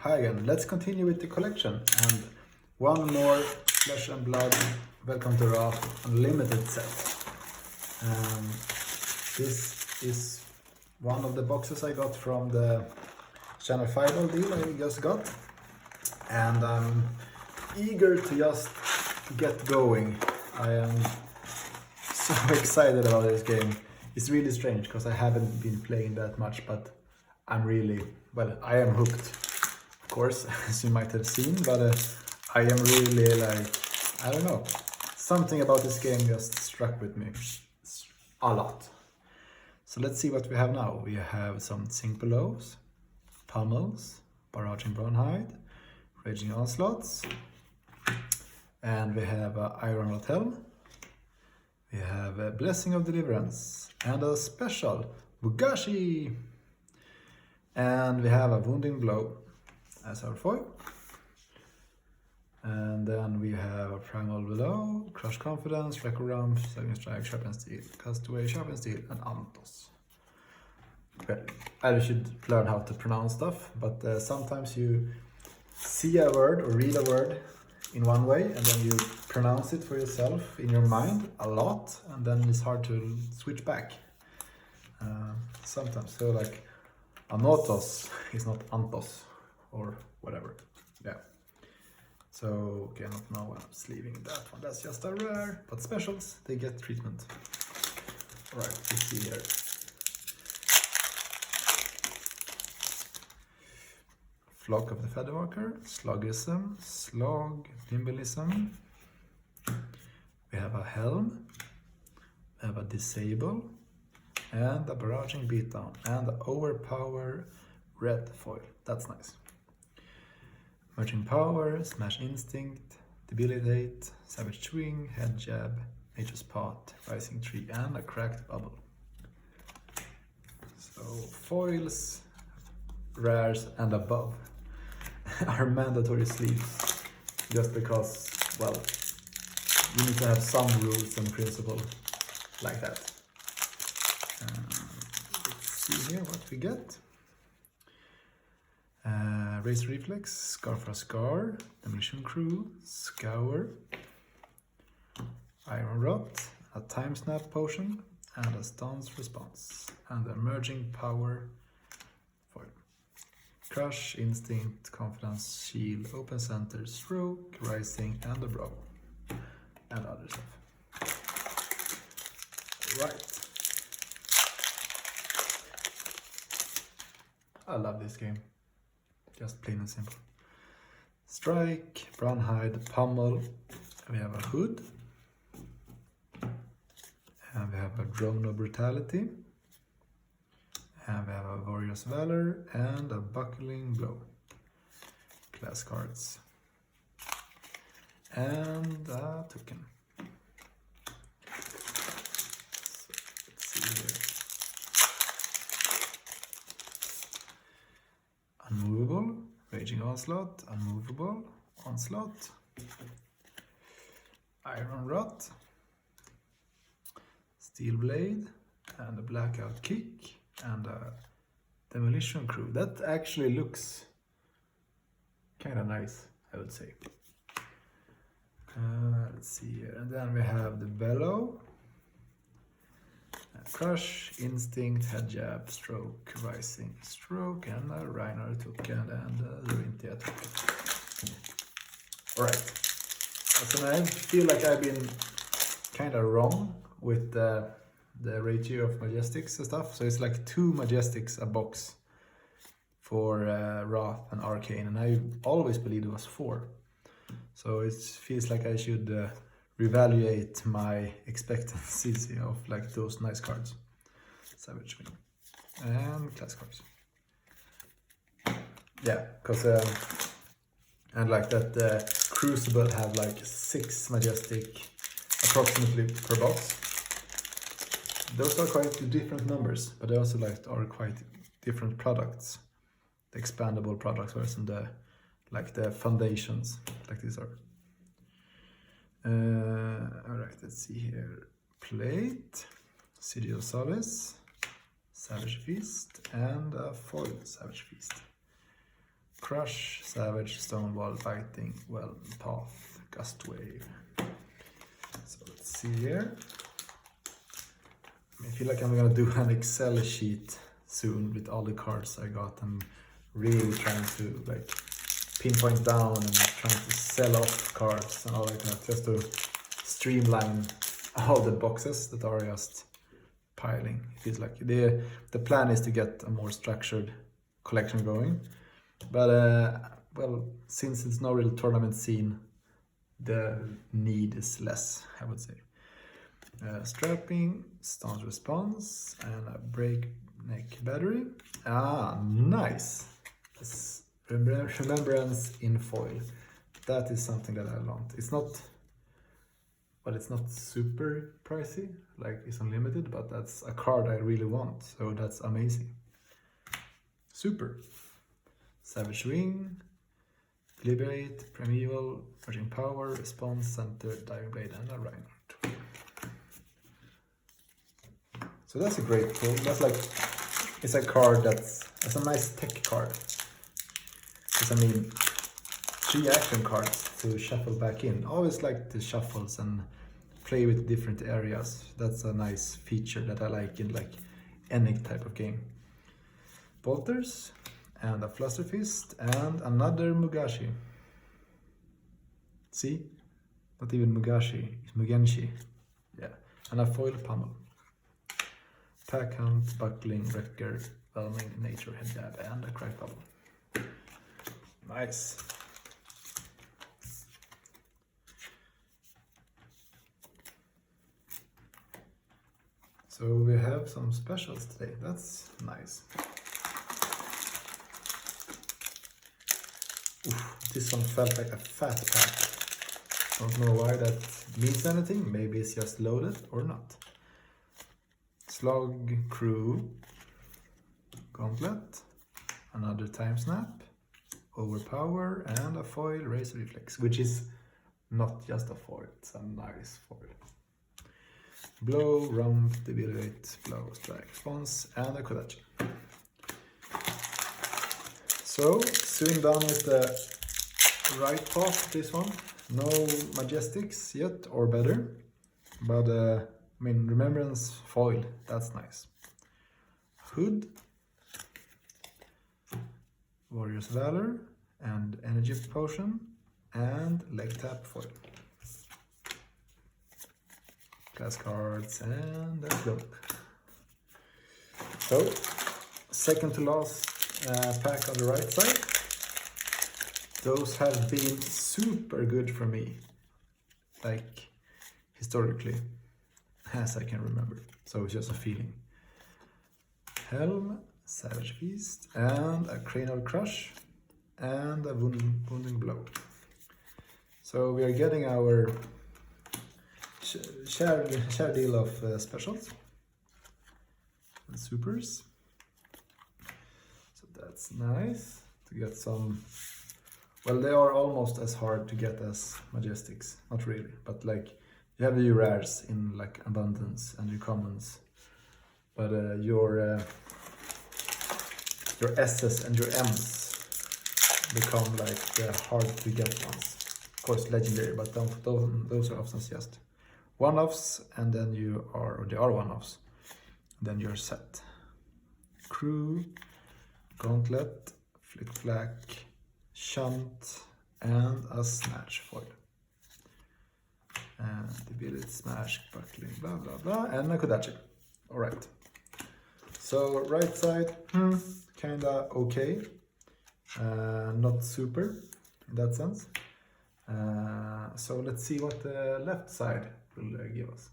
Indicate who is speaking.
Speaker 1: Hi again, let's continue with the collection and one more Flesh and Blood Welcome to Rathe Unlimited set. This is one of the boxes I got from the Channel Fireball deal I just got, and I'm eager to just get going. I am so excited about this game. It's really strange because I haven't been playing that much, but I'm really, well, I am hooked, of course, as you might have seen, but I am really like, I don't know, something about this game just struck with me a lot. So let's see what we have now. We have some Sink Belows, Pummels, Barraging Bronhide, Raging Onslaughts, and we have Iron Rathe. We have a Blessing of Deliverance and a special Bugashi. And we have a Wounding Blow as our foil. And then we have a Primal Below, Crush Confidence, Record Rump, Saving Strike, Sharpen Steel, Castaway, Sharpen Steel, and Antos. Okay. I should learn how to pronounce stuff, but sometimes you see a word or read a word in one way and then you pronounce it for yourself in your mind a lot, and then it's hard to switch back sometimes. So like Anotos is not Antos or whatever. Yeah. So okay, not now I'm sleeving that one. That's just a rare, but specials, they get treatment. Alright, let's see here. Flock of the Featherwalker, Sluggism, Slog, Nimblism. We have a Helm, we have a Disable, and a Barraging Beatdown, and an Overpower red foil. That's nice. Merging Power, Smash Instinct, Debilitate, Savage Swing, Head Jab, Nature's Pot, Rising Tree, and a Cracked Bubble. So foils, rares, and above are mandatory sleeves, just because, well, you need to have some rules and principle like that. Let's see here what we get. Raise Reflex, Scar for a Scar, Demolition Crew, Scour, Iron Rot, a Time Snap Potion, and a Stance Response, and a Merging Power foil. Crush, Instinct, Confidence, Shield, Open Center, Stroke, Rising, and a Brawl, and other stuff. Right. I love this game. Just plain and simple. Strike, Bronhide, Pummel. We have a Hood. And we have a Drone of Brutality. And we have a Warrior's Valor and a Buckling Blow. Class cards. And a token. So, let's see here. Unmovable, Raging Onslaught, Unmovable, Onslaught, Iron Rot, Steel Blade, and a Blackout Kick, and a Demolition Crew. That actually looks kind of nice, I would say. Let's see here, and then we have the Bellow, Crush, Instinct, Head Jab, Stroke, Rising, Stroke, and a Rhino token, and a Lurintia token. Alright, so I feel like I've been kind of wrong with the ratio of Majestics and stuff. So it's like 2 Majestics a box for Rathe and Arcane, and I always believed it was 4. So it feels like I should reevaluate my expectancies of like those nice cards. Savage Wing and class cards. Yeah, because and like that Crucible have like 6 Majestic approximately per box. Those are quite different numbers, but they also like are quite different products. The expandable products versus the like the foundations like these are. Alright, let's see here. Plate, Sigil of Solace, Savage Feast, and a foil Savage Feast. Crush, Savage, Stonewall, Biting, Well, Path, Gust Wave. So let's see here. I feel like I'm gonna do an Excel sheet soon with all the cards I got and really trying to like pinpoint down and trying to sell off cards and all that kind of just to streamline all the boxes that are just piling. It feels like the plan is to get a more structured collection going, but well, since it's no real tournament scene, the need is less, I would say. Strapping, Staunch Response, and a Breakneck Battery. Ah, nice! Remembrance in foil. That is something that I want. It's not, well, it's not super pricey, like it's unlimited, but that's a card I really want, so that's amazing. Super. Savage Wing, Liberate, Primeval, Merging Power, Response, Center, Diving Blade, and a Reinhardt. So that's a great pull. That's like, it's a card that's a nice tech card. Because I mean, 3 action cards to shuffle back in. Always like the shuffles and play with different areas. That's a nice feature that I like in like any type of game. Bolters, and a Fluster Fist, and another Mugashi. See? Not even Mugashi, it's Mugenshi. Yeah, and a foil pummel. Pack Hunt, Buckling, Wrecker, Whelming, Nature, Head Dab, and a Crack Bubble. Nice. So we have some specials today, that's nice. Oof, this one felt like a fat pack. Don't know why that means anything, maybe it's just loaded or not. Slog, Crew, Gauntlet, another Time Snap, Overpower, and a foil Razor Reflex, which is not just a foil, it's a nice foil. Blow, Rump, Debilitate, Blow, Strike, Response, and a Kodachi. So, soon done with the right path, this one. No Majestics yet, or better, but I mean, Remembrance foil, that's nice. Hood, Warrior's Valor, and Energy Potion, and Leg Tap foil. Class cards, and let's go. So, second to last pack on the right side. Those have been super good for me, like historically, as I can remember. So it's just a feeling. Helm, Savage Feast, and a Cranial Crush, and a Wounding Blow. So we are getting our share deal of specials and supers. So that's nice to get some. Well, they are almost as hard to get as Majestics, not really, but like you have your rares in like abundance and your commons, but your S's and your M's become like the hard to get ones. Of course, legendary, but those are often just one-offs, and then you are, or they are one-offs, then you're set. Crew, Gauntlet, Flick Flack, Shunt, and a Snatch foil. And Debility, Smash, Buckling, blah blah blah, and a Kodachi. Alright. So right side, kinda okay. Not super in that sense. So let's see what the left side will give us.